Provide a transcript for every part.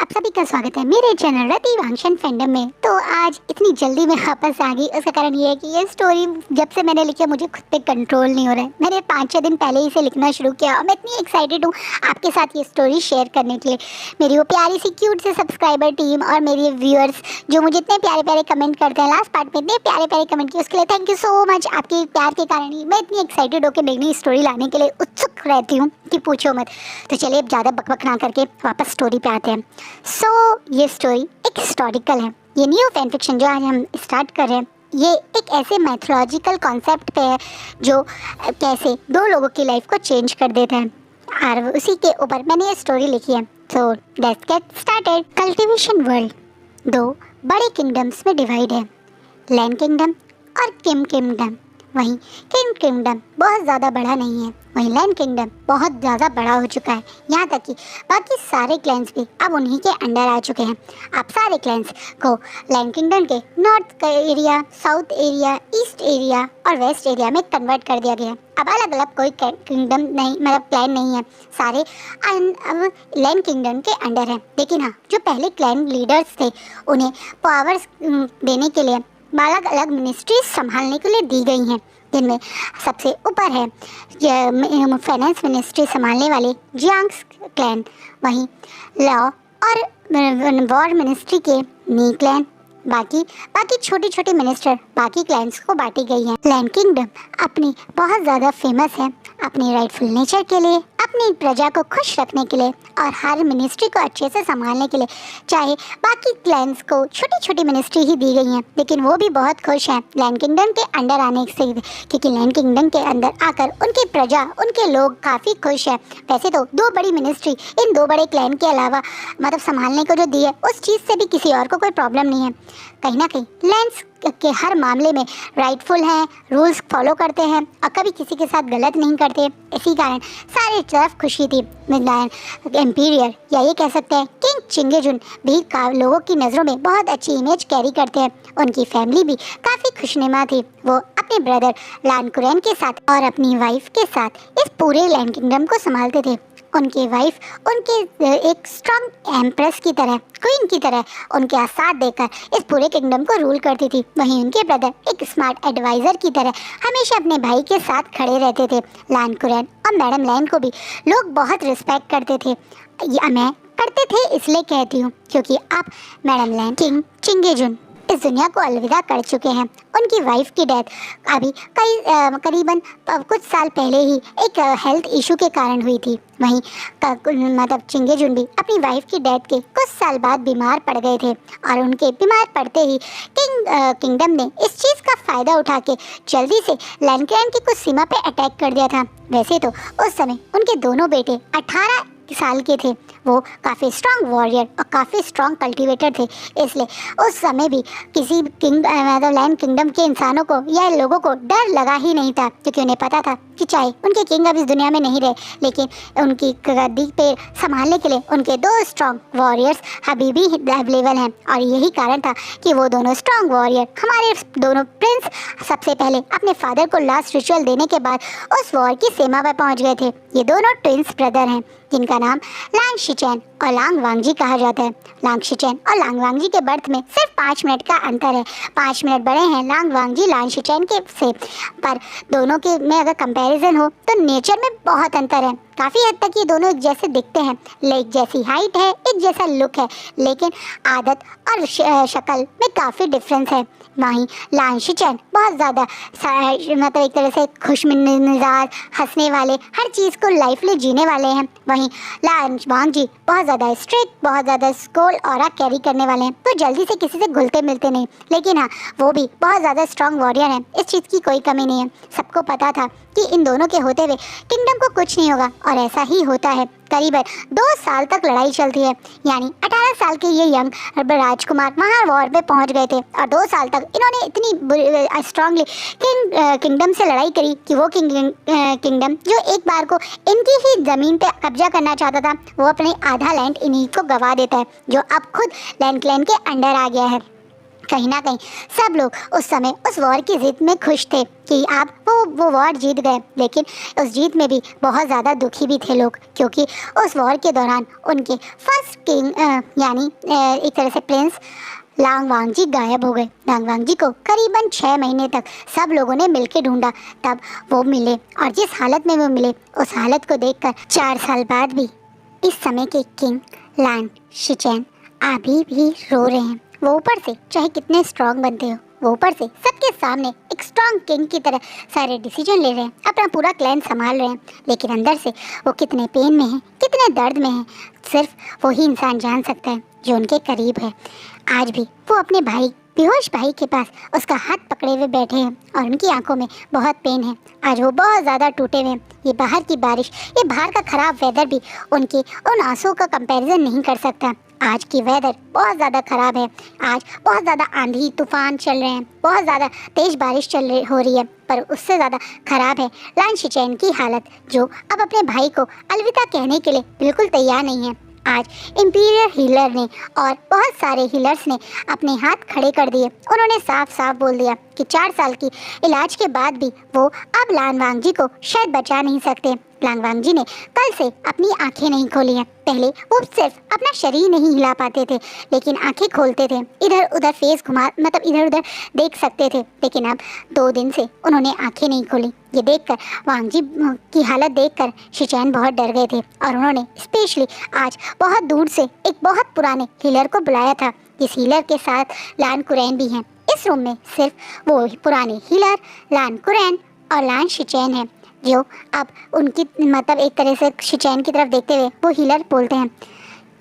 आप सभी का स्वागत है मेरे चैनल रति वांशन फैंडम में। तो आज इतनी जल्दी मैं वापस आ गई, उसका कारण ये है कि ये स्टोरी जब से मैंने लिखी मुझे खुद पे कंट्रोल नहीं हो रहा है। मैंने 5-6 दिन पहले ही इसे लिखना शुरू किया और मैं इतनी एक्साइटेड हूँ आपके साथ ये स्टोरी शेयर करने के लिए। मेरी वो प्यारी सी क्यूट से सब्सक्राइबर टीम और मेरे व्यूअर्स जो मुझे इतने प्यारे प्यारे कमेंट करते हैं, लास्ट पार्ट में इतने प्यारे प्यारे कमेंट किए, उसके लिए थैंक यू सो मच। आपके प्यार के कारण ही मैं इतनी एक्साइटेड होकर नई नई स्टोरी लाने के लिए उत्सुक रहती हूँ कि पूछो मत। तो चलिए अब ज़्यादा बकबक ना करके वापस स्टोरी पे आते हैं। ये स्टोरी एक हिस्टोरिकल है। ये न्यू फैन फिक्शन जो आज हम स्टार्ट कर रहे हैं ये एक ऐसे मैथोलॉजिकल कॉन्सेप्ट पे है जो कैसे दो लोगों की लाइफ को चेंज कर देता है, और उसी के ऊपर मैंने ये स्टोरी लिखी है। So let's get started. Cultivation world दो बड़े किंगडम्स में डिवाइड है, लैंड किंगडम और किम किंगडम। वहीं किंग किंगडम बहुत ज़्यादा बड़ा नहीं है, वहीं लैंड किंगडम बहुत ज़्यादा बड़ा हो चुका है। यहाँ तक कि बाकी सारे क्लैंस भी अब उन्हीं के अंडर आ चुके हैं। अब सारे क्लैंस को लैंड किंगडम के north area, south area, east area और वेस्ट एरिया में कन्वर्ट कर दिया गया। अब अलग अलग कोई किंगडम नहीं, मतलब क्लैन नहीं है, सारे अब लैंड किंगडम के अंडर है। लेकिन हाँ, जो पहले क्लैन लीडर्स थे उन्हें पावर्स देने के लिए अलग अलग मिनिस्ट्रीज संभालने के लिए दी गई हैं, जिनमें सबसे ऊपर है फाइनेंस मिनिस्ट्री संभालने वाले जियांग्स क्लैन, वहीं लॉ और वॉर मिनिस्ट्री के नी क्लैन। बाकी छोटी छोटी मिनिस्टर बाकी क्लैंस को बांटी गई हैं। लैंड किंगडम अपनी बहुत ज़्यादा फेमस है अपनी राइटफुल नेचर के लिए, अपनी प्रजा को खुश रखने के लिए और हर मिनिस्ट्री को अच्छे से संभालने के लिए। चाहे बाकी क्लैंस को छोटी छोटी मिनिस्ट्री ही दी गई हैं, लेकिन वो भी बहुत खुश हैं लैंड किंगडम के अंडर आने से, क्योंकि लैंड किंगडम के अंदर आकर उनकी प्रजा, उनके लोग काफ़ी खुश हैं। वैसे तो दो बड़ी मिनिस्ट्री इन दो बड़े क्लैन के अलावा मतलब संभालने को जो दी है, उस चीज़ से भी किसी और को कोई प्रॉब्लम नहीं है। कहीं ना कहीं लैंड्स के हर मामले में राइटफुल हैं, रूल्स फॉलो करते हैं और कभी किसी के साथ गलत नहीं करते। इसी कारण सारे तरफ खुशी थी। एम्पीरियर या ये कह सकते हैं किंग चिंगेजुन भी लोगों की नज़रों में बहुत अच्छी इमेज कैरी करते हैं। उनकी फैमिली भी काफ़ी खुशनुमा थी। वो अपने ब्रदर लान कुरैन के साथ और अपनी वाइफ के साथ इस पूरे लैंड किंगडम को संभालते थे। उनकी वाइफ उनके एक स्ट्रॉन्ग एम्प्रेस की तरह, क्वीन की तरह उनके साथ देकर इस पूरे किंगडम को रूल करती थी। वहीं उनके ब्रदर एक स्मार्ट एडवाइज़र की तरह हमेशा अपने भाई के साथ खड़े रहते थे। लान कुरैन और मैडम लैन को भी लोग बहुत रिस्पेक्ट करते थे। मैं करते थे इसलिए कहती हूँ क्योंकि आप मैडम लैन किंग चिंगेजुन इस दुनिया को अलविदा कर चुके हैं। उनकी वाइफ की डेथ अभी करीबन कुछ साल पहले ही एक हेल्थ इशू के कारण हुई थी। वहीं मतलब चिंगेजुन भी अपनी वाइफ की डेथ के कुछ साल बाद बीमार पड़ गए थे और उनके बीमार पड़ते ही किंगडम ने इस चीज़ का फ़ायदा उठा के जल्दी से लैंडक्लैन की कुछ सीमा पे अटैक कर दिया था। वैसे तो उस समय उनके दोनों बेटे 18 साल के थे। वो काफ़ी स्ट्रॉन्ग वॉरियर और काफ़ी स्ट्रॉन्ग कल्टीवेटर थे, इसलिए उस समय भी किसी मतलब लैंड किंगडम के इंसानों को या लोगों को डर लगा ही नहीं था, क्योंकि उन्हें पता था कि चाहे उनके किंग अब इस दुनिया में नहीं रहे, लेकिन उनकी गद्दी पे संभालने के लिए उनके दो स्ट्रॉन्ग वॉरियर्स अभी भी अवेलेबल हैं। और यही कारण था कि वो दोनों स्ट्रॉन्ग वॉरियर, हमारे दोनों प्रिंस, सबसे पहले अपने फादर को लास्ट रिचुअल देने के बाद उस वॉर की सीमा पर पहुँच गए थे। ये दोनों ट्विंस ब्रदर हैं जिनका नाम लांग शिचैन और लांग वांगजी कहा जाता है। लांग शिचैन और लांग वांगजी के बर्थ में सिर्फ 5 मिनट का अंतर है। 5 मिनट बड़े हैं लांग वांगजी लांग शिचैन के से, पर दोनों के में अगर कंपैरिजन हो तो नेचर में बहुत अंतर है। काफ़ी हद तक ये दोनों एक जैसे दिखते हैं, एक जैसी हाइट है, एक जैसा लुक है, लेकिन आदत और शक्ल में काफ़ी डिफरेंस है। वहीं लांग शिचैन बहुत ज़्यादा मतलब एक तरह से खुश मिजाज, हंसने वाले, हर चीज़ को लाइफली जीने वाले हैं। वहीं लांग वांगजी बहुत ज़्यादा स्ट्रिक्ट, बहुत ज़्यादा स्कोल ऑरा कैरी करने वाले हैं, तो जल्दी से किसी से घुलते मिलते नहीं। लेकिन हाँ, वो भी बहुत ज़्यादा स्ट्रॉन्ग वॉरियर हैं, इस चीज़ की कोई कमी नहीं है। सबको पता था कि इन दोनों के होते हुए किंगडम को कुछ नहीं होगा, और ऐसा ही होता है। करीबन 2 साल तक लड़ाई चलती है, यानी 18 साल के ये यंग राजकुमार वहाँ वॉर पे पहुँच गए थे और 2 साल तक इन्होंने इतनी स्ट्रांगली किंगडम से लड़ाई करी कि वो किंगडम जो एक बार को इनकी ही ज़मीन पे कब्जा करना चाहता था, वो अपने आधा लैंड इन्हीं को गवा देता है, जो अब खुद लैंड क्लैन के अंडर आ गया है। कहीं ना कहीं सब लोग उस समय उस वॉर की जीत में खुश थे कि आप वो वॉर जीत गए, लेकिन उस जीत में भी बहुत ज़्यादा दुखी भी थे लोग, क्योंकि उस वॉर के दौरान उनके फर्स्ट किंग यानी एक तरह से प्रिंस लांग वांगजी गायब हो गए। लांग वांगजी को करीबन 6 महीने तक सब लोगों ने मिलकर ढूंढा, तब वो मिले, और जिस हालत में वो मिले उस हालत को देखकर 4 साल बाद भी इस समय के किंग लान शिचेन अभी भी रो रहे हैं। वो ऊपर से चाहे कितने स्ट्रांग बनते हो, वो ऊपर से सबके सामने एक स्ट्रांग किंग की तरह सारे डिसीजन ले रहे हैं, अपना पूरा क्लैन संभाल रहे हैं, लेकिन अंदर से वो कितने पेन में हैं, कितने दर्द में हैं, सिर्फ वही इंसान जान सकता है जो उनके करीब है। आज भी वो अपने भाई, बेहोश भाई के पास उसका हाथ पकड़े हुए बैठे हैं और उनकी आंखों में बहुत पेन है। आज वो बहुत ज़्यादा टूटे हुए हैं। ये बाहर की बारिश, ये बाहर का ख़राब वेदर भी उनके उन आंसुओं का कंपैरिजन नहीं कर सकता। आज की वेदर बहुत ज़्यादा ख़राब है। आज बहुत ज़्यादा आंधी तूफान चल रहे हैं, बहुत ज़्यादा तेज़ बारिश हो रही है, पर उससे ज़्यादा ख़राब है लान शिचेन की हालत, जो अब अपने भाई को अलविदा कहने के लिए बिल्कुल तैयार नहीं है। आज इंपीरियल हीलर ने और बहुत सारे हीलर्स ने अपने हाथ खड़े कर दिए। उन्होंने साफ साफ बोल दिया कि 4 साल की इलाज के बाद भी वो अब लान वांगजी को शायद बचा नहीं सकते। लान वांगजी ने कल से अपनी आंखें नहीं खोली हैं। पहले वो सिर्फ अपना शरीर नहीं हिला पाते थे, लेकिन आंखें खोलते थे, इधर उधर फेस घुमा इधर उधर देख सकते थे, लेकिन अब 2 दिन से उन्होंने आंखें नहीं खोली। ये देखकर वांगजी की हालत देखकर शिचेन बहुत डर गए थे और उन्होंने स्पेशली आज बहुत दूर से एक बहुत पुराने हीलर को बुलाया था। इस हीलर के साथ लान कुरैन भी हैं। इस रूम में सिर्फ वो पुराने हीलर लान कुरैन और लान शिचेन हैं, जो अब उनकी एक तरह से शिचेन की तरफ देखते हुए वो हीलर बोलते हैं,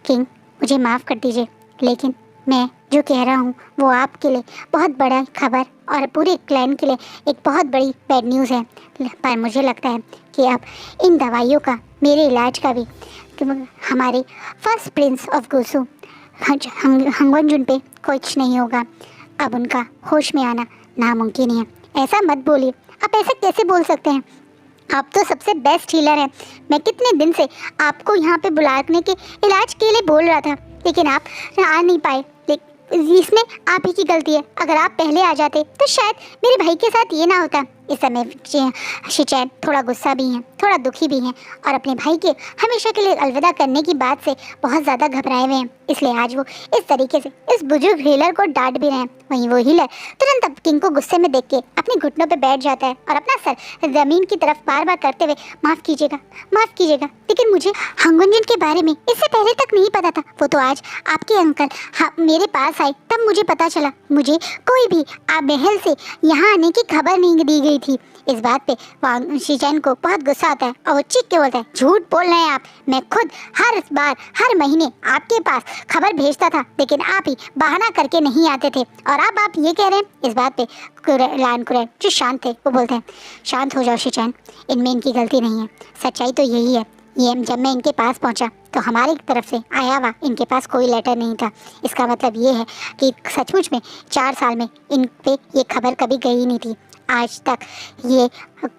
किंग मुझे माफ़ कर दीजिए, लेकिन मैं जो कह रहा हूँ वो आपके लिए बहुत बड़ा खबर और पूरे क्लैन के लिए एक बहुत बड़ी बैड न्यूज़ है। पर मुझे लगता है कि अब इन दवाइयों का, मेरे इलाज का भी हमारे फर्स्ट प्रिंस ऑफ गुसू हंगवनजुन पे कुछ नहीं होगा। अब उनका होश में आना नामुमकिन है। ऐसा मत बोलिए, आप ऐसा कैसे बोल सकते हैं? आप तो सबसे बेस्ट हीलर हैं। मैं कितने दिन से आपको यहाँ पे बुलाने के इलाज के लिए बोल रहा था, लेकिन आप आ नहीं पाए। इसमें आप ही की गलती है। अगर आप पहले आ जाते तो शायद मेरे भाई के साथ ये ना होता। इस समय शिचेन थोड़ा गुस्सा भी हैं, थोड़ा दुखी भी हैं और अपने भाई के हमेशा के लिए अलविदा करने की बात से बहुत ज़्यादा घबराए हुए हैं। इसलिए आज वो इस तरीके से इस बुजुर्ग हीलर को डांट भी रहे हैं। वहीं वो हीलर तुरंत अब किंग को गुस्से में देख के अपने घुटनों पे बैठ जाता है और अपना सर ज़मीन की तरफ बार बार करते हुए माफ़ कीजिएगा, माफ़ कीजिएगा, लेकिन मुझे हंगवनजुन के बारे में इससे पहले तक नहीं पता था। वो तो आज आपके अंकल मेरे पास आए तब मुझे पता चला। मुझे कोई भी महल से यहाँ आने की खबर नहीं दी गई थी। इस बात पे शिचेन को बहुत गुस्सा आता है और वो चीख के बोलता है, झूठ बोल रहे हैं आप। मैं खुद हर बार हर महीने आपके पास खबर भेजता था, लेकिन आप ही बहाना करके नहीं आते थे, और अब आप ये कह रहे हैं। इस बात पे लान कुरैन जो शांत थे वो बोलते हैं, शांत हो जाओ शिचेन, इनमें इनकी गलती नहीं है। सच्चाई तो यही है, ये जब मैं इनके पास पहुंचा तो हमारी तरफ से आया हुआ इनके पास कोई लेटर नहीं था। इसका मतलब ये है कि सचमुच में 4 साल में इन पे ये खबर कभी गई नहीं थी। आज तक ये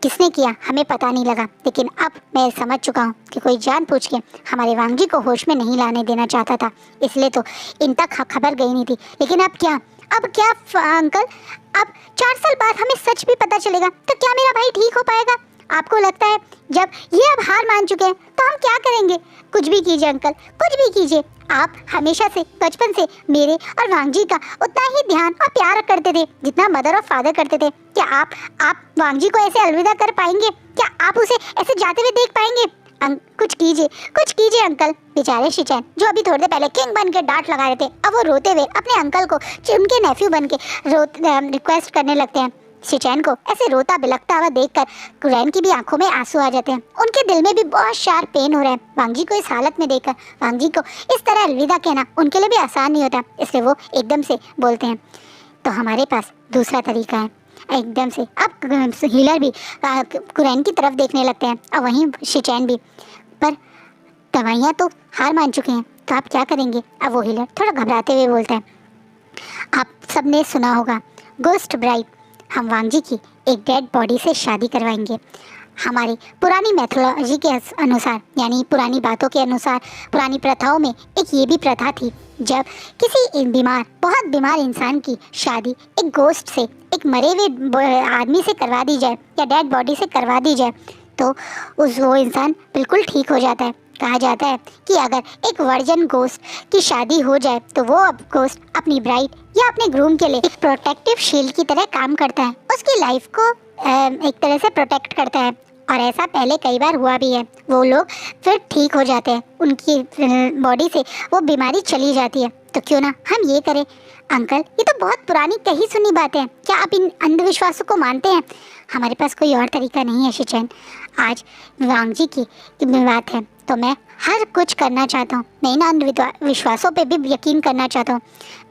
किसने किया हमें पता नहीं लगा, लेकिन अब मैं समझ चुका हूँ कि कोई जानबूझ के हमारे वांगजी को होश में नहीं लाने देना चाहता था, इसलिए तो इन तक खबर गई नहीं थी। लेकिन अब क्या अंकल, अब 4 साल बाद हमें सच भी पता चलेगा तो क्या मेरा भाई ठीक हो पाएगा? आपको लगता है जब ये अब हार मान चुके हैं तो हम क्या करेंगे? कुछ भी कीजिए अंकल, कुछ भी कीजिए। आप हमेशा से बचपन से मेरे और वांगजी का उतना ही ध्यान और प्यार करते थे जितना मदर और फादर करते थे। क्या आप वांगजी को ऐसे अलविदा कर पाएंगे? क्या आप उसे ऐसे जाते हुए देख पाएंगे? कुछ कीजिए अंकल। बेचारे शिचेन जो अभी थोड़ी देर पहले किंग बन के डांट लगा रहे थे, अब वो रोते हुए अपने अंकल को उनके नेफ्यू बन के रिक्वेस्ट करने लगते हैं। शिचेन को ऐसे रोता बिलखता हुआ देखकर कुरैन की भी आंखों में आंसू आ जाते हैं। उनके दिल में भी बहुत शार्प पेन हो रहा है। वांगजी को इस हालत में देखकर वांगजी को इस तरह अलविदा कहना उनके लिए भी आसान नहीं होता, इसलिए वो एकदम से बोलते हैं, तो हमारे पास दूसरा तरीका है। एकदम से अब हीलर भी कुरैन की तरफ देखने लगते हैं और वहीं शिचेन भी, पर दवाइयाँ तो हार मान चुके हैं तो आप क्या करेंगे? अब वो हीलर थोड़ा घबराते हुए बोलते हैं, आप सबने सुना होगा गोस्ट ब्राइड, हम वांगजी की एक डेड बॉडी से शादी करवाएंगे। हमारी पुरानी मैथोलॉजी के अनुसार, यानी पुरानी बातों के अनुसार, पुरानी प्रथाओं में एक ये भी प्रथा थी जब किसी बीमार, बहुत बीमार इंसान की शादी एक गोस्ट से, एक मरे हुए आदमी से करवा दी जाए या डेड बॉडी से करवा दी जाए तो वो इंसान बिल्कुल ठीक हो जाता है। कहा जाता है कि अगर एक वर्जन गोस्ट की शादी हो जाए तो वो अब गोस्ट अपनी ब्राइड या अपने ग्रूम के लिए एक प्रोटेक्टिव शील्ड की तरह काम करता है, उसकी लाइफ को एक तरह से प्रोटेक्ट करता है। और ऐसा पहले कई बार हुआ भी है। वो लोग फिर ठीक हो जाते हैं, उनकी बॉडी से वो बीमारी चली जाती है। तो क्यों ना हम ये करें। अंकल, ये तो बहुत पुरानी कही सुनी बात है, क्या आप इन अंधविश्वासों को मानते हैं? हमारे पास कोई और तरीका नहीं है शिचैन। आज वांग जी की बात है तो मैं हर कुछ करना चाहता हूँ। मैं इन अंधविश्वासों पे भी यकीन करना चाहता हूँ।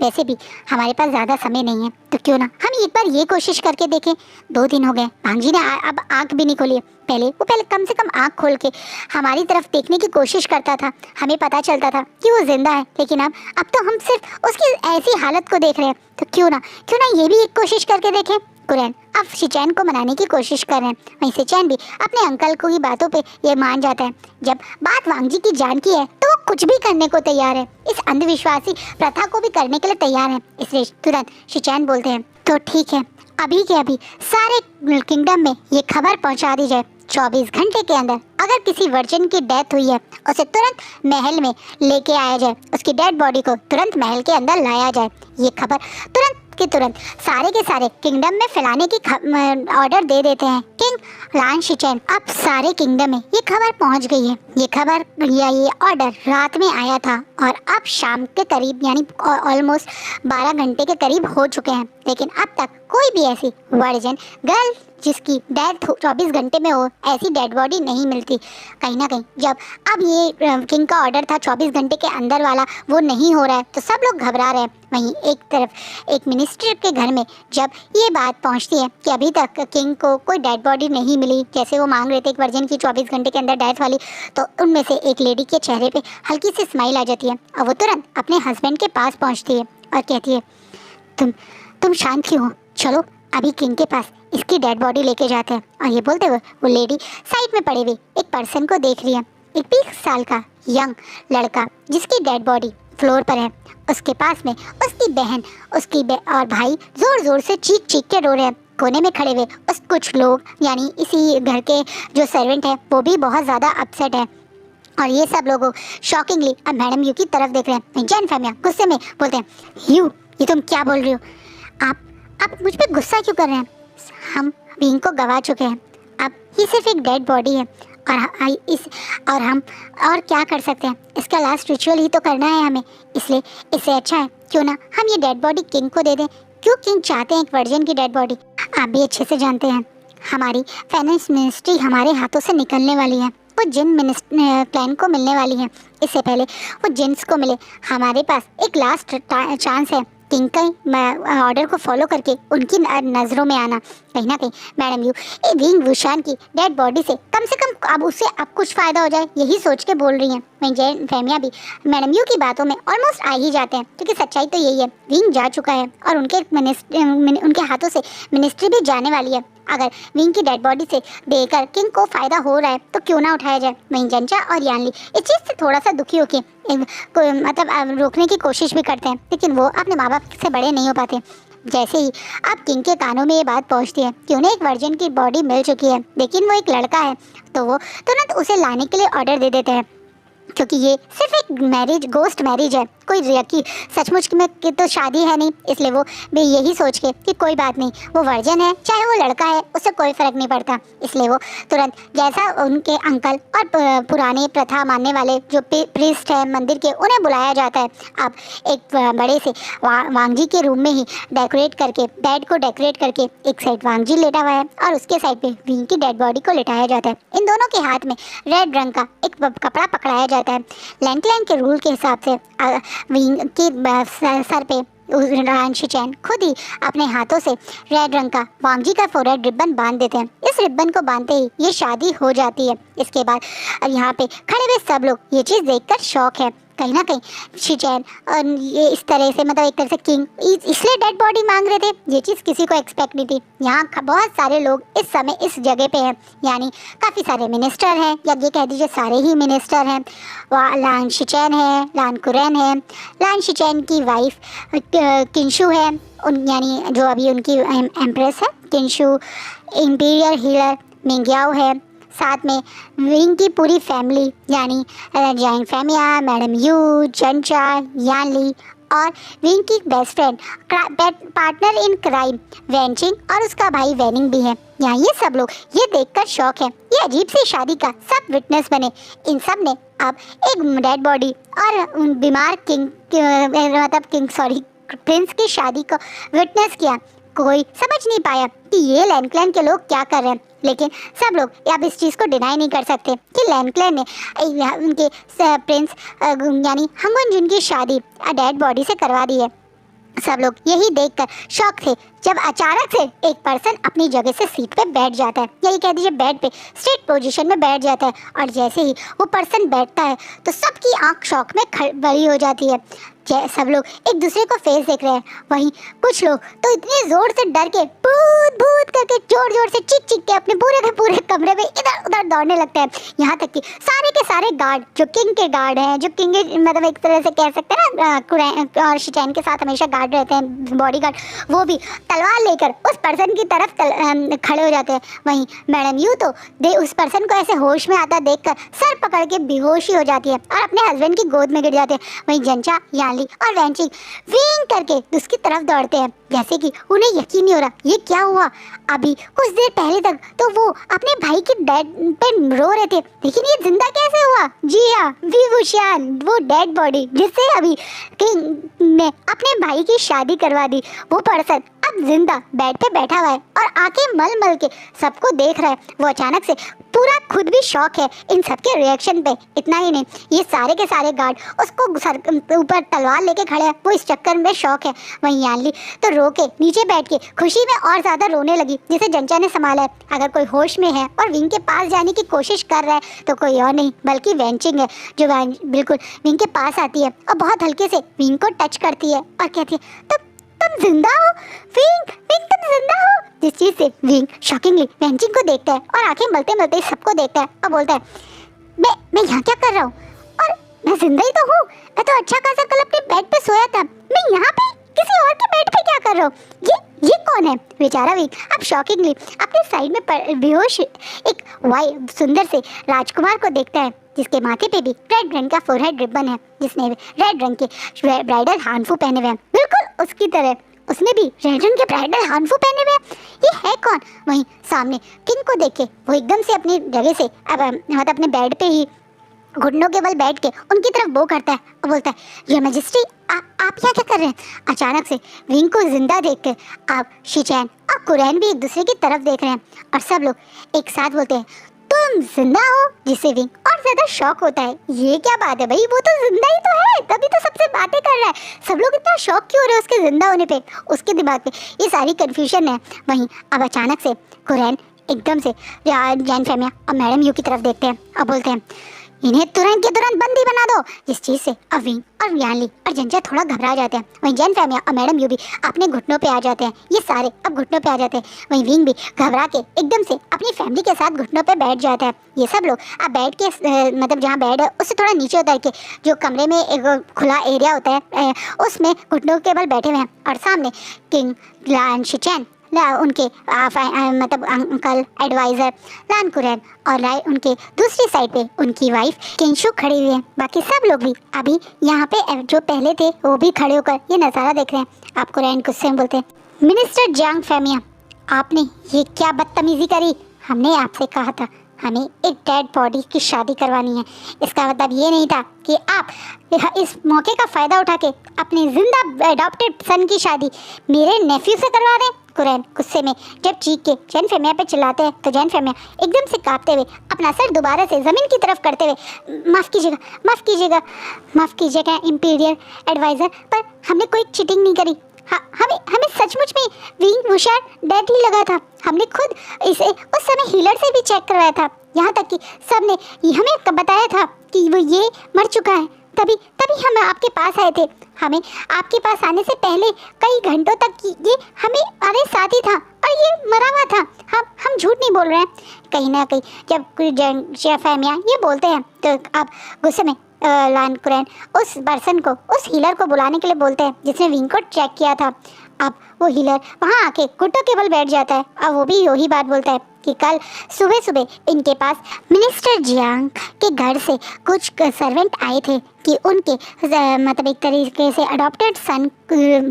वैसे भी हमारे पास ज़्यादा समय नहीं है, तो क्यों ना हम एक बार ये कोशिश करके देखें। 2 दिन हो गए, वांग जी ने अब आँख भी नहीं खोली है। पहले कम से कम आँख खोल के हमारी तरफ देखने की कोशिश करता था, हमें पता चलता था कि वो जिंदा है। लेकिन अब तो हम सिर्फ उसकी ऐसी हालत को देख रहे हैं। तो क्यों ना ये भी एक कोशिश करके देखें। कुरैन अब शिचैन को मनाने की कोशिश कर रहे हैं। वहीं शिचैन भी अपने अंकल को की बातों पे ये मान जाता है। जब बात वांग जी की जान की है तो वो कुछ भी करने को तैयार है, इस अंधविश्वासी प्रथा को भी करने के लिए तैयार है। इसलिए तुरंत शिचैन बोलते हैं, तो ठीक है, अभी के अभी सारे किंगडम में ये खबर पहुंचा दी जाए। 24 घंटे के अंदर अगर किसी वर्जन की डेथ हुई है उसे तुरंत महल में लेके आया जाए, उसकी डेड बॉडी को तुरंत महल के अंदर लाया जाए। ये खबर तुरंत के तुरंत सारे के सारे किंगडम में फैलाने की ऑर्डर दे देते हैं। किंग लान शिचैन, अब सारे किंगडम में ये खबर पहुंच गई है। ये खबर या ये ऑर्डर रात में आया था और अब शाम के करीब यानी ऑलमोस्ट 12 घंटे के करीब हो चुके हैं। लेकिन अब तक कोई भी ऐसी वर्जन गर्ल जिसकी डेथ 24 घंटे में हो, ऐसी डेड बॉडी नहीं मिलती। कहीं ना कहीं जब अब ये किंग का ऑर्डर था 24 घंटे के अंदर वाला, वो नहीं हो रहा है तो सब लोग घबरा रहे हैं। वहीं एक तरफ एक मिनिस्टर के घर में जब ये बात पहुंचती है कि अभी तक किंग को कोई डेड बॉडी नहीं मिली, जैसे वो मांग रहे थे एक वर्जन की 24 घंटे के अंदर डेथ वाली, तो उनमें से एक लेडी के चेहरे पे हल्की सी स्माइल आ जाती है और वो तुरंत अपने हस्बैंड के पास पहुँचती है और कहती है, तुम शांत क्यों हो, चलो अभी किंग के पास इसकी डेड बॉडी लेके जाते हैं। और ये बोलते हुए वो लेडी साइड में पड़े हुए एक पर्सन को देख रही है। एक 20 साल का यंग लड़का जिसकी डेड बॉडी फ्लोर पर है, उसके पास में उसकी बहन और भाई जोर जोर से चीख के रो रहे हैं। कोने में खड़े हुए कुछ लोग यानी इसी घर के जो सर्वेंट है वो भी बहुत ज़्यादा अपसेट है। और ये सब लोग शॉकिंगली अब मैडम यू की तरफ देख रहे हैं। जैन फैमिया गुस्से में बोलते हैं, यू ये तुम क्या बोल रही हो? आप मुझ पर गुस्सा क्यों कर रहे हैं? हम विंग को गवा चुके हैं, अब ये सिर्फ एक डेड बॉडी है और हम और क्या कर सकते हैं? इसका लास्ट रिचुअल ही तो करना है हमें। इसलिए इससे अच्छा है क्यों ना हम ये डेड बॉडी किंग को दे दें। क्यों किंग चाहते हैं एक वर्जन की डेड बॉडी? आप भी अच्छे से जानते हैं हमारी फाइनेंस मिनिस्ट्री हमारे हाथों से निकलने वाली है, वो जिन प्लान को मिलने वाली है। इससे पहले वो जिन्स को मिले, हमारे पास एक लास्ट चांस है किंग का ऑर्डर को फॉलो करके उनकी नज़रों में आना। कहीं ना कहीं मैडम यू विंग वुशान की डेड बॉडी से कम अब उससे अब कुछ फ़ायदा हो जाए, यही सोच के बोल रही हैं। मैं जैन फैमिया भी मैडम यू की बातों में ऑलमोस्ट आ ही जाते हैं, क्योंकि सच्चाई तो यही है, विंग जा चुका है और उनके हाथों से मिनिस्ट्री भी जाने वाली है। अगर विंग की डेड बॉडी से देकर किंग को फ़ायदा हो रहा है तो क्यों ना उठाया जाए। वहीं जंचा और यानली इस चीज़ से थोड़ा सा दुखी होकर मतलब रोकने की कोशिश भी करते हैं, लेकिन वो अपने माँ बाप से बड़े नहीं हो पाते। जैसे ही अब किंग के कानों में ये बात पहुंचती है कि उन्हें एक वर्जन की बॉडी मिल चुकी है, लेकिन वो एक लड़का है, तो वो तुरंत उसे लाने के लिए ऑर्डर दे देते हैं। क्योंकि ये सिर्फ एक गोस्ट मैरिज है, कोई यकी सचमुच में कि तो शादी है नहीं, इसलिए वो भी यही सोच के कि कोई बात नहीं, वो वर्जन है चाहे वो लड़का है उससे कोई फ़र्क नहीं पड़ता। इसलिए वो तुरंत जैसा उनके अंकल और पुराने प्रथा मानने वाले जो प्रीस्ट है मंदिर के, उन्हें बुलाया जाता है। अब एक बड़े से वांगजी के रूम में ही डेकोरेट करके बेड को डेकोरेट करके एक साइड वांगजी लेटा हुआ है और उसके साइड पे विंग की डेड बॉडी को लेटाया जाता है। इन दोनों के हाथ में रेड रंग का एक कपड़ा पकड़ाया जाता है। लैंकलैंड के रूल के हिसाब से विंग के सर पे रान शिचैन खुद ही अपने हाथों से रेड रंग का वांगजी का फोरहेड रिबन बांध देते हैं। इस रिबन को बांधते ही ये शादी हो जाती है। इसके बाद अब यहाँ पे खड़े हुए सब लोग ये चीज़ देखकर शौक है कहीं ना कहीं शिचैन और ये इस तरह से मतलब एक तरह से किंग इसलिए डेड बॉडी मांग रहे थे, ये चीज़ किसी को एक्सपेक्ट नहीं थी। यहाँ बहुत सारे लोग इस समय इस जगह पे हैं, यानी काफ़ी सारे मिनिस्टर हैं, या ये कह दीजिए सारे ही मिनिस्टर हैं। वहाँ लान शिचैन है, लान कुरैन है, लान शिचैन की वाइफ किंशु है, उन यानी जो अभी उनकी एम्प्रेस है किंशु, इंपीरियल हीलर मिंग्याओ है, साथ में विंग की पूरी फैमिली यानी जैंग फेमिया, मैडम यू, जंचा, यानली और विंग की best friend partner in crime Wenching और उसका भाई वेनिंग भी है। यहाँ ये सब लोग ये देखकर शौक है, ये अजीब सी शादी का सब विटनेस बने। इन सब ने अब एक डेड बॉडी और बीमार प्रिंस की शादी को विटनेस किया। कोई समझ नहीं पाया कि ये लैन क्लैन के लोग क्या कर रहे हैं, लेकिन सब लोग अब इस चीज़ को डिनाई नहीं कर सकते कि लैन क्लैन ने उनके प्रिंस यानी हंगुन जुन की शादी डेड बॉडी से करवा दी है। सब लोग यही देखकर शॉक थे जब अचानक से एक पर्सन अपनी जगह से सीट पे बैठ जाता है, यही कह दीजिए बेड पे स्ट्रेट पोजीशन में बैठ जाता है। और जैसे ही वो पर्सन बैठता है तो सबकी आंख शॉक में बड़ी हो जाती है। सब लोग एक दूसरे को फेस देख रहे हैं, वहीं कुछ लोग तो इतने जोर से डर के भूत भूत करके जोर जोर से चीख चीख के अपने पूरे के पूरे कमरे में इधर उधर दौड़ने लगते हैं। यहाँ तक कि सारे के सारे गार्ड जो किंग के गार्ड हैं, जो किंग मतलब एक तरह से कह सकते हैं ना कुरैन और शिचैन के साथ हमेशा गार्ड रहते हैं बॉडी गार्ड, वो भी तलवार लेकर उस पर्सन की तरफ खड़े हो जाते हैं। वहीं मैडम यू तो उस पर्सन को ऐसे होश में आता देखकर सर पकड़ के बेहोश ही हो जाती है और अपने हस्बैंड की गोद में गिर जाते हैं। वहीं जंचा, यानली और वेंचिंग विंग करके उसकी तरफ दौड़ते हैं, जैसे कि उन्हें यकीन नहीं हो रहा ये क्या हुआ। अभी कुछ देर पहले तक तो वो अपने भाई की डेड पे रो रहे थे, लेकिन ये जिंदा कैसे हुआ। जी हाँ, विभूषण वो डेड बॉडी जिससे अभी किंग ने अपने भाई की शादी करवा दी, वो पर्सन अब जिंदा बेड पे बैठा हुआ है और आंखें मल मल के सबको देख रहा है। वो अचानक से पूरा खुद भी शॉक है इन सबके रिएक्शन पे। इतना ही नहीं, ये सारे के सारे गार्ड उसको सर ऊपर तलवार लेके खड़े हैं, वो इस चक्कर में शॉक है। वहीं यानली तो रो के नीचे बैठ के खुशी में और ज़्यादा रोने लगी, जिसे जंचा ने संभाला है। अगर कोई होश में है और विंग के पास जाने की कोशिश कर रहा है तो कोई और नहीं बल्कि वेंचिंग है, जो बिल्कुल विंग के पास आती है और बहुत हल्के से विंग को टच करती है और कहती है तुम जिंदा हो विंग, विंग तुम जिंदा हो। जिस चीज़ से विंग शॉकिंगली वेंचिंग को देखता है और आंखें मलते मलते सबको देखता है और बोलता है मैं यहाँ क्या कर रहा हूँ, और मैं जिंदा ही तो हूँ। मैं तो अच्छा खासा कल अपने बेड पे सोया था, मैं यहाँ पे किसी और के बेड पे क्या कर रहा हूँ। ये कौन है। बेचारा विंग अब शॉकिंगली अपने साइड में बेहोश एक सुंदर से राजकुमार को देखता है, जिसके माथे पे भी रेड रंग का फोरहेड रिबन है, जिसने रेड रंग के ब्राइडल हानफू पहने हुए हैं, बिल्कुल उसकी तरह उसने भी रेड रंग के ब्राइडल हानफू पहने हुए हैं। ये है कौन। वहीं सामने किंग को देख के वो एकदम से अपनी जगह से मतलब अपने बेड पे ही घुटनों के बल बैठ के उनकी तरफ बो करता है और बोलता है ये मैजेस्टी आप यहाँ क्या कर रहे हैं। अचानक से विंग को जिंदा देख कर आप शिचैन और कुरैन भी एक दूसरे की तरफ देख रहे हैं और सब लोग एक साथ बोलते हैं तुम जिंदा हो, जिससे विंग और ज्यादा शॉक होता है। ये क्या बात है भाई, वो तो जिंदा ही तो है, तभी तो सबसे बातें कर रहा है। सब लोग इतना शॉक क्यों हो रहे हैं उसके जिंदा होने पे। उसके दिमाग में ये सारी कंफ्यूजन है। वहीं अब अचानक से कुरैन एकदम से जैन फेमिया और मैडम यू की तरफ देखते हैं और बोलते हैं इन्हें तुरंत के तुरंत बंदी बना दो। जिस चीज़ से अब विंग और यानली और जंजा थोड़ा घबरा जाते हैं। वहीं जैन फेमिया और मैडम यू भी अपने घुटनों पे आ जाते हैं। ये सारे अब घुटनों पे आ जाते हैं। वहीं विंग भी घबरा के एकदम से अपनी फैमिली के साथ घुटनों पे बैठ जाता है। ये सब लोग अब बेड के मतलब जहाँ बेड है उससे थोड़ा नीचे उतर के जो कमरे में एक खुला एरिया होता है उसमें घुटनों के बल बैठे हुए हैं और सामने किंग लान शिचैन उनके मतलब अंकल एडवाइज़र लान कुरैन और उनके दूसरी साइड पे उनकी वाइफ किंशु खड़ी हुई है। बाकी सब लोग भी अभी यहाँ पे जो पहले थे वो भी खड़े होकर ये नज़ारा देख रहे हैं। आप कुरैन गुस्से में बोलते हैं मिनिस्टर जैंग फेमिया, आपने ये क्या बदतमीज़ी करी। हमने आपसे कहा था हमें एक डेड बॉडी की शादी करवानी है। इसका मतलब ये नहीं था कि आप इस मौके का फ़ायदा उठा के अपने जिंदा अडॉप्टेड सन की शादी मेरे नेफ्यू से करवा दें। कुरैन गुस्से में जब चीख के जैन फेमिया पे चिल्लाते हैं तो जैन फेमिया एकदम से कांपते हुए अपना सर दोबारा से ज़मीन की तरफ करते हुए माफ़ कीजिएगा, माफ़ कीजिएगा, माफ़ कीजिएगा इंपीरियर एडवाइज़र, पर हमने कोई चीटिंग नहीं करी। हमें सचमुच में विंग वुशार डेड ही लगा था। हमने खुद इसे उस समय हीलर से भी चेक करवाया था। यहाँ तक कि सब ने हमें बताया था कि वो ये मर चुका है, तभी तभी हम आपके पास आए थे। हमें आपके पास आने से पहले कई घंटों तक ये हमें हमारे साथ ही था और ये मरा हुआ था। हम झूठ नहीं बोल रहे हैं। कहीं ना कहीं जब कोई फहमिया ये बोलते हैं तो आप गुस्से में लान कुरैन उस पर्सन को, उस हीलर को बुलाने के लिए बोलते हैं जिसने विंग को चेक किया था। अब वो हीलर वहाँ आके घुटनों के बल बैठ जाता है और वो भी यही बात बोलता है कि कल सुबह सुबह इनके पास मिनिस्टर जियांग के घर से कुछ सर्वेंट आए थे कि उनके मतलब एक तरीके से अडॉप्टेड सन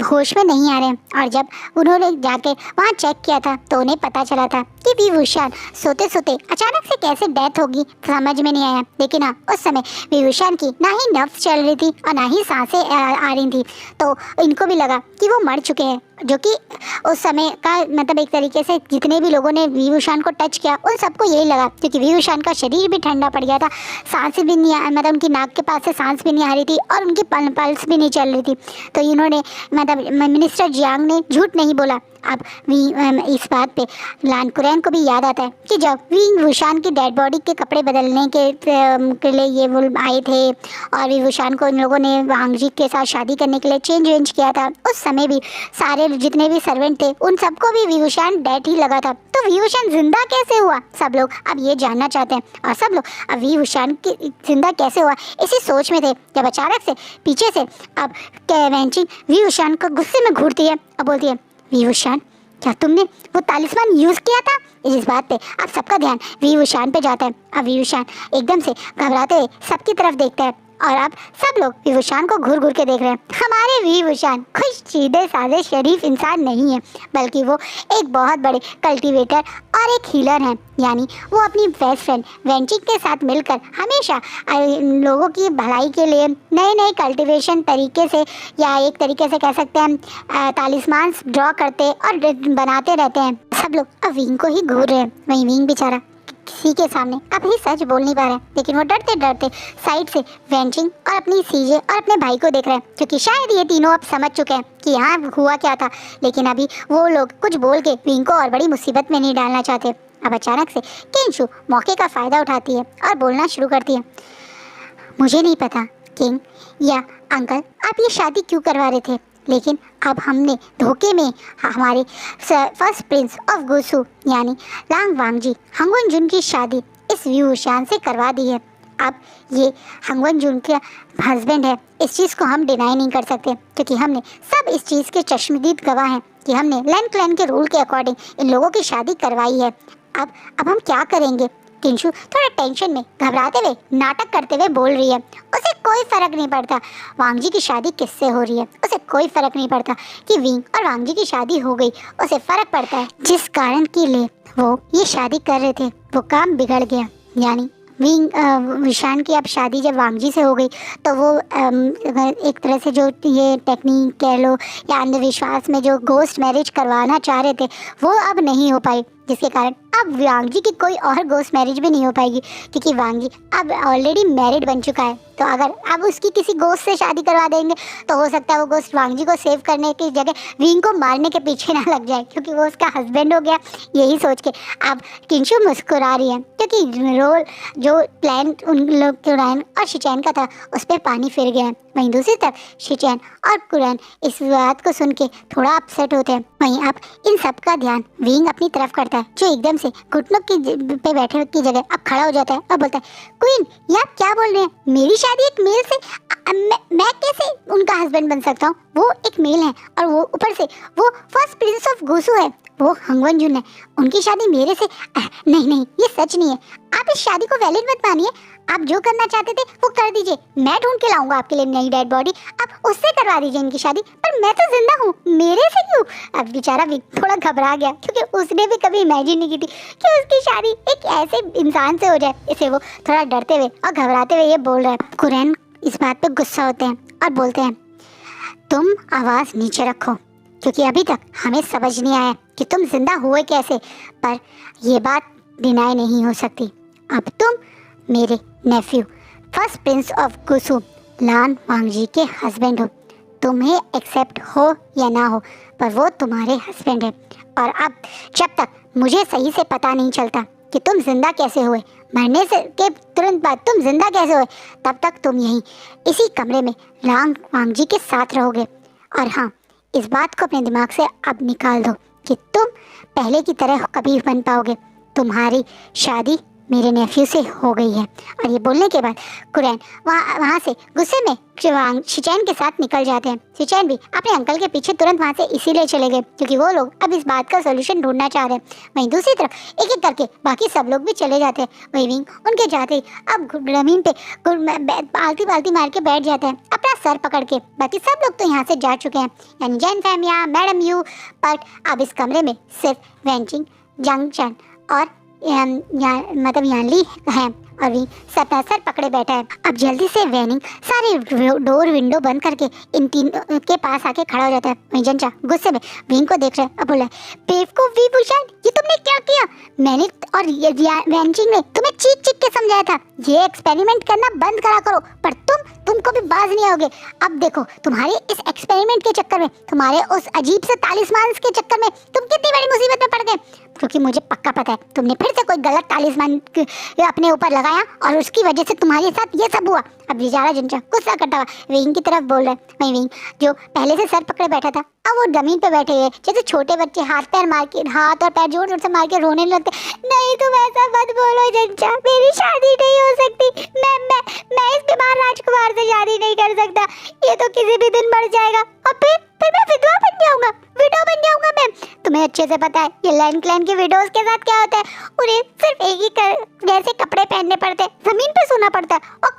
होश में नहीं आ रहे हैं। और जब उन्होंने जाके वहाँ चेक किया था तो उन्हें पता चला था कि विभूषण सोते सोते अचानक से कैसे डेथ होगी समझ में नहीं आया। लेकिन हाँ, उस समय विभूषण की ना ही नब्ज चल रही थी और ना ही सांसें आ रही थी, तो इनको भी लगा कि वो मर चुके हैं। जो कि उस समय का मतलब एक तरीके से जितने भी लोगों ने विभूषण को टच किया उन सबको यही लगा, क्योंकि विभूषण का शरीर भी ठंडा पड़ गया था, सांस भी नहीं मतलब उनकी नाक के पास से सांस भी नहीं आ रही थी और उनकी पल्स भी नहीं चल रही थी। तो इन्होंने मतलब मिनिस्टर जियांग ने झूठ नहीं बोला। अब इस बात पे लान कुरैन को भी याद आता है कि जब विभूषण की डेड बॉडी के कपड़े बदलने के लिए ये वो आए थे और विभूषण को इन लोगों ने वांग जी के साथ शादी करने के लिए चेंज किया था, उस समय भी सारे जितने भी सर्वेंट थे उन सबको भी विभूषण डेड ही लगा था। तो विभूषण जिंदा कैसे हुआ, सब लोग अब ये जानना चाहते हैं। और सब लोग अब विभूषण की जिंदा कैसे हुआ इसी सोच में थे जब अचानक से पीछे से अब वेंचिंग विभूषण को गुस्से में घूरती है और बोलती है, विभूषण क्या तुमने वो तालिस्मान यूज किया था? इस बात पे अब सबका ध्यान विभूषण पे जाता है। अब विभूषण एकदम से घबराते हुए सबकी तरफ देखता है और अब सब लोग विभूषण को घूर घूर के देख रहे हैं। हमारे विभूषण खुश सीधे साधे शरीफ इंसान नहीं है, बल्कि वो एक बहुत बड़े कल्टीवेटर और एक हीलर हैं। यानी वो अपनी बेस्ट फ्रेंड वेंचिंग के साथ मिलकर हमेशा लोगों की भलाई के लिए नए नए कल्टीवेशन तरीके से या एक तरीके से कह सकते हैं तालिस्मान ड्रॉ करते और बनाते रहते हैं। सब लोग अब विंग को ही घूर रहे हैं। वहीं विंग बेचारा किसी के सामने अपनी सच बोल नहीं पा रहा है, लेकिन वो डरते डरते साइड से वेंचिंग और अपनी सीजे और अपने भाई को देख रहे हैं, क्योंकि शायद ये तीनों अब समझ चुके हैं कि यहाँ हुआ क्या था। लेकिन अभी वो लोग कुछ बोल के विंग को और बड़ी मुसीबत में नहीं डालना चाहते। अब अचानक से किंशु मौके का फ़ायदा उठाती है और बोलना शुरू करती है, मुझे नहीं पता किंग या अंकल आप ये शादी क्यों करवा रहे थे, लेकिन अब हमने धोखे में हमारे फर्स्ट प्रिंस ऑफ गुसु यानी लांग वांगजी हंगवन की शादी इस विभूषण से करवा दी है। अब ये हंगवन के हस्बैंड है, इस चीज़ को हम डिनाई नहीं कर सकते, क्योंकि हमने सब इस चीज़ के चश्मदीद गवाह हैं कि हमने लैन क्लैन के रूल के अकॉर्डिंग इन लोगों की शादी करवाई है। अब हम क्या करेंगे? किंशु थोड़ा टेंशन में घबराते हुए नाटक करते हुए बोल रही है। उसे कोई फर्क नहीं पड़ता वांगजी की शादी किससे हो रही है, उसे कोई फर्क नहीं पड़ता कि विंग और वांगजी की शादी हो गई। उसे फर्क पड़ता है जिस कारण के लिए वो ये शादी कर रहे थे वो काम बिगड़ गया। यानी विशान की अब शादी जब वांगजी से हो गई तो वो एक तरह से जो ये टेक्निक कह लो या अंधविश्वास में जो गोस्ट मैरिज करवाना चाह रहे थे वो अब नहीं हो पाई, जिसके कारण अब वांगजी की कोई और गोस्ट मैरिज भी नहीं हो पाएगी, क्योंकि वांगजी अब ऑलरेडी मैरिड बन चुका है। तो अगर अब उसकी किसी गोस्ट से शादी करवा देंगे तो हो सकता है वो गोस्ट वांगजी को सेव करने की जगह विंग को मारने के पीछे ना लग जाए, क्योंकि वो उसका हस्बैंड हो गया। यही सोच के अब किंशु मुस्कुरा रही है, क्योंकि रोल जो प्लान उन लोग कुरैन और शिचैन का था उस पर पानी फिर गया है। वहीं दूसरी तरफ शिचैन और कुरैन इस बात को सुन के थोड़ा अपसेट होते हैं। वहीं अब इन सब का ध्यान विंग अपनी तरफ करता है, जो एकदम से घुटनों की पे बैठे की जगह अब खड़ा हो जाता है और बोलता है, क्वीन ये आप क्या बोल रहे हैं? मेरी शादी एक मेल से मैं कैसे उनका हस्बैंड बन सकता हूँ? वो एक मेल है और वो ऊपर से वो फर्स्ट प्रिंस ऑफ गुसु है, वो हंगवन जुन है, उनकी शादी मेरे से नहीं ये सच नहीं है। आप इस शादी को वैलिड मत मानिए, आप जो करना चाहते थे वो कर दीजिए, मैं ढूंढ के लाऊंगा आपके लिए नई डेड बॉडी, आप उससे करवा दीजिए इनकी शादी, पर मैं तो जिंदा हूँ, मेरे से क्यों? अब बेचारा भी थोड़ा घबरा गया, क्योंकि उसने भी कभी इमेजिन नहीं की थी कि उसकी शादी एक ऐसे इंसान से हो जाए। इसे वो थोड़ा डरते हुए और घबराते हुए ये बोल रहा है। कुरैन इस बात पे गुस्सा होते हैं और बोलते हैं, तुम आवाज़ नीचे रखो, क्योंकि अभी तक हमें समझ नहीं आया कि तुम जिंदा हुए कैसे, पर यह बात डिनाई नहीं हो सकती। अब तुम मेरे नेफ्यू फर्स्ट प्रिंस ऑफ गुसु लान वांगजी के हस्बैंड हो, तुम्हें एक्सेप्ट हो या ना हो पर वो तुम्हारे हस्बैंड है। और अब जब तक मुझे सही से पता नहीं चलता कि तुम जिंदा कैसे हुए, मरने से के तुरंत बाद तुम जिंदा कैसे हुए, तब तक तुम यहीं इसी कमरे में वांग जी के साथ रहोगे। और हाँ, इस बात को अपने दिमाग से अब निकाल दो कि तुम पहले की तरह कभी बन पाओगे। तुम्हारी शादी मेरे नेफ्यू से हो गई है। और ये बोलने के बाद कुरैन वहाँ से गुस्से में शिचैन के साथ निकल जाते हैं। शिचैन भी अपने अंकल के पीछे तुरंत वहाँ से इसीलिए चले गए क्योंकि वो लोग अब इस बात का सोल्यूशन ढूंढना चाह रहे हैं। वहीं दूसरी तरफ एक एक करके बाकी सब लोग भी चले जाते हैं। वही विंग उनके जाते ही अब जमीन पे पालती पालती मार के बैठ जाते हैं अपना सर पकड़ के। बाकी सब लोग तो यहाँ से जा चुके हैं, यानी जैन फैमिया, मैडम यू, बट अब इस कमरे में सिर्फ वेंचिंग, जंग चैन और मतलब यानली है और भी अपना सर पकड़े बैठा है। अब जल्दी से वैनिंग सारे डोर विंडो बंद करके इन तीन के पास आके खड़ा हो जाता है। वहीं जंचा गुस्से में विंग को देख रहा है। अब बोला, बेवकूफ विभूषण, ये तुमने क्या किया? मैंने और वैंचिंग ने तुम्हें चीख चीख के समझाया था ये एक्सपेरिमेंट करना बंद करा करो, पर तुमको भी बाज नहीं आओगे। अब देखो, तुम्हारे इस एक्सपेरिमेंट के चक्कर में, तुम्हारे उस अजीब से तालिस्मान के चक्कर में तुम कितनी बड़ी मुसीबत में पड़ गए। क्योंकि मुझे पक्का पता है तुमने फिर से कोई गलत तालिस्मान अपने ऊपर लगाया और उसकी वजह से तुम्हारे साथ ये सब हुआ। अब बेचारा जंचा गुस्सा करता हुआ विंग की तरफ बोल रहा है। वहीं विंग जो पहले से सर पकड़े बैठा था, अब वो जमीन पे बैठे हुए जैसे छोटे बच्चे हाथ और पैर जोर जोर से मार के रोने लगते। नहीं, तुम ऐसा मत बोलो जंचा, मेरी शादी नहीं हो सकती। मैं इस बीमार राजकुमार से शादी नहीं कर सकता। ये तो किसी भी दिन मर जाएगा और फिर मैं विधवा बन जाऊंगा, विडो बन जाऊंगा मैं। तुम्हें अच्छे से पता है ये लैंड क्लैन के विडोज के साथ क्या होता है, उन्हें सिर्फ एक ही जैसे कपड़े पहनने पड़ते हैं, जमीन पे सोना पड़ता है और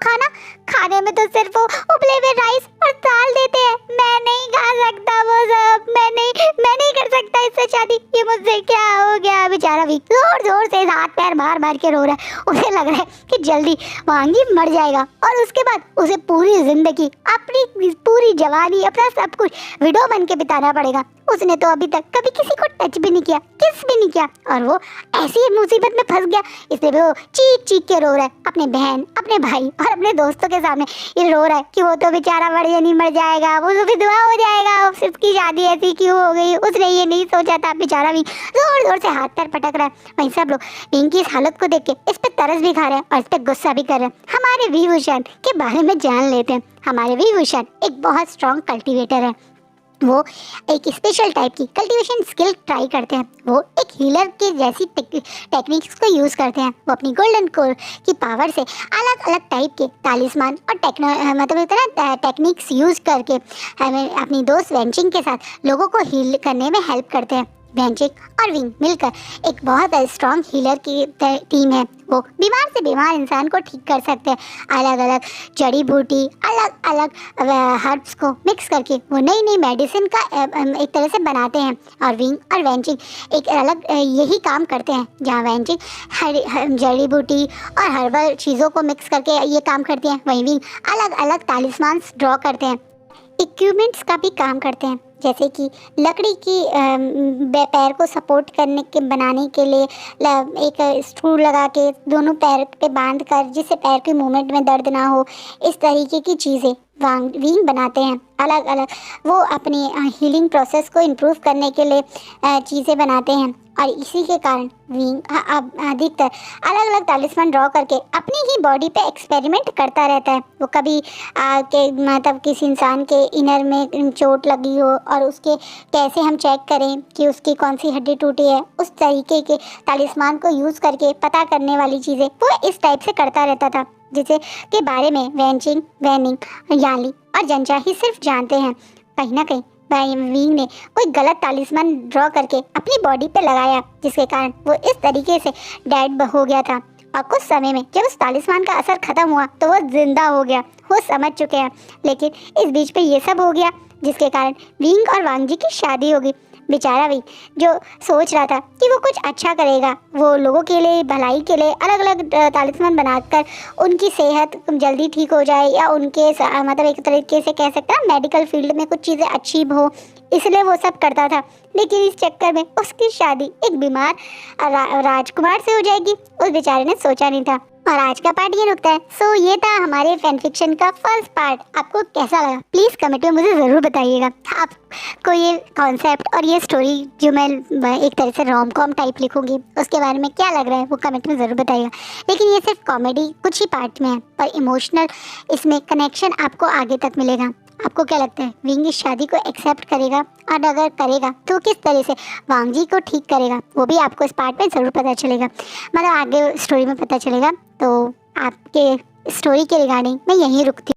खाने में तो सिर्फ वो उबले हुए राइस और दाल देते हैं। मैं नहीं खा सकता वो सब, मैं नहीं कर सकता इससे शादी। ये मुझसे क्या हो गया? बेचारा भी जोर जोर से हाथ पैर मार मार के रो रहा है। उसे लग रहा है कि जल्दी वांगी मर जाएगा और उसके बाद उसे पूरी जिंदगी, अपनी पूरी जवानी, अपना सब कुछ विडो बन के बिताना पड़ेगा। उसने तो अभी तक कभी किसी को टच भी नहीं किया, किस भी नहीं किया, और वो ऐसी मुसीबत में फंस गया। इसलिए वो चीख चीख के रो रहा है अपने बहन, अपने भाई और अपने दोस्तों के सामने। ये रो रहा है कि वो तो बेचारा मर जाएगा, वो तो विधवा हो जाएगा, उसकी शादी ऐसी क्यों हो गई, उसने ये नहीं सोचा था। बेचारा भी जोर जोर से हाथ पैर पटक रहा है। वहीं सब लोग विंग की इस हालत को देख के इस पे तरस भी खा रहे हैं और इस पे गुस्सा भी कर रहे हैं। हमारे विभूषण के बारे में जान लेते हैं। हमारे विभूषण एक बहुत स्ट्रॉन्ग कल्टिवेटर है। वो एक स्पेशल टाइप की कल्टीवेशन स्किल ट्राई करते हैं। वो एक हीलर के जैसी टेक्निक्स को यूज़ करते हैं। वो अपनी गोल्डन कोर की पावर से अलग अलग टाइप के तालिस्मान और टेक्निक्स यूज़ करके हमें अपनी दोस्त वेंचिंग के साथ लोगों को हील करने में हेल्प करते हैं। वेंचिंग और विंग मिलकर एक बहुत स्ट्रॉन्ग हीलर की टीम है। वो बीमार से बीमार इंसान को ठीक कर सकते हैं। अलग अलग जड़ी बूटी, अलग अलग हर्ब्स को मिक्स करके वो नई नई मेडिसिन का एक तरह से बनाते हैं। और विंग और वेंचिंग एक अलग यही काम करते हैं, जहाँ वेंचिंग जड़ी बूटी और हर्बल चीज़ों को मिक्स करके ये काम करती हैं। वहीं विंग अलग अलग तालिस्मान ड्रॉ करते हैं। इक्विपमेंट्स का भी काम करते हैं, जैसे कि लकड़ी की पैर को सपोर्ट करने के बनाने के लिए एक स्क्रू लगा के दोनों पैर पे बांध कर, जिससे पैर के मूवमेंट में दर्द ना हो, इस तरीके की चीज़ें विंग बनाते हैं। अलग अलग वो अपनी हीलिंग प्रोसेस को इम्प्रूव करने के लिए चीज़ें बनाते हैं। और इसी के कारण विंग अधिकतर अलग अलग तालिस्मान ड्रॉ करके अपनी ही बॉडी पे एक्सपेरिमेंट करता रहता है। वो कभी मतलब किसी इंसान के इनर में चोट लगी हो और उसके कैसे हम चेक करें कि उसकी कौन सी हड्डी टूटी है, उस तरीके के तालिस्मान को यूज़ करके पता करने वाली चीज़ें वो इस टाइप से करता रहता था, जिसे के बारे में वेंचिंग, वैनिंग, याली और जंचा ही सिर्फ जानते हैं। कहीं ना कहीं विंग ने कोई गलत तालिस्मान ड्रॉ करके अपनी बॉडी पे लगाया, जिसके कारण वो इस तरीके से डेड हो गया था। और कुछ समय में जब उस तालिस्मान का असर खत्म हुआ तो वो जिंदा हो गया। वो समझ चुके हैं, लेकिन इस बीच पे ये सब हो गया, जिसके कारण विंग और वांग जी की शादी हो गई। बेचारा विंग जो सोच रहा था कि वो कुछ अच्छा करेगा, वो लोगों के लिए, भलाई के लिए अलग अलग तालिस्मान बनाकर उनकी सेहत जल्दी ठीक हो जाए, या उनके मतलब एक तरीके से कह सकते हैं मेडिकल फील्ड में कुछ चीज़ें अच्छी हो, इसलिए वो सब करता था। लेकिन इस चक्कर में उसकी शादी एक बीमार राजकुमार से हो जाएगी, उस बेचारे ने सोचा नहीं था। और आज का पार्ट ये रुकता है। सो ये था हमारे फैन फिक्शन का फर्स्ट पार्ट। आपको कैसा लगा प्लीज़ कमेंट में मुझे ज़रूर बताइएगा। आपको ये कॉन्सेप्ट और ये स्टोरी जो मैं एक तरह से रोम कॉम टाइप लिखूंगी उसके बारे में क्या लग रहा है वो कमेंट में ज़रूर बताइएगा। लेकिन ये सिर्फ कॉमेडी कुछ ही पार्ट में है, पर इमोशनल इसमें कनेक्शन आपको आगे तक मिलेगा। आपको क्या लगता है विंग इस शादी को एक्सेप्ट करेगा, और अगर करेगा तो किस तरह से वांग जी को ठीक करेगा वो भी आपको इस पार्ट में ज़रूर पता चलेगा, मतलब आगे स्टोरी में पता चलेगा। तो आपके स्टोरी के रिगार्डिंग मैं यहीं रुकती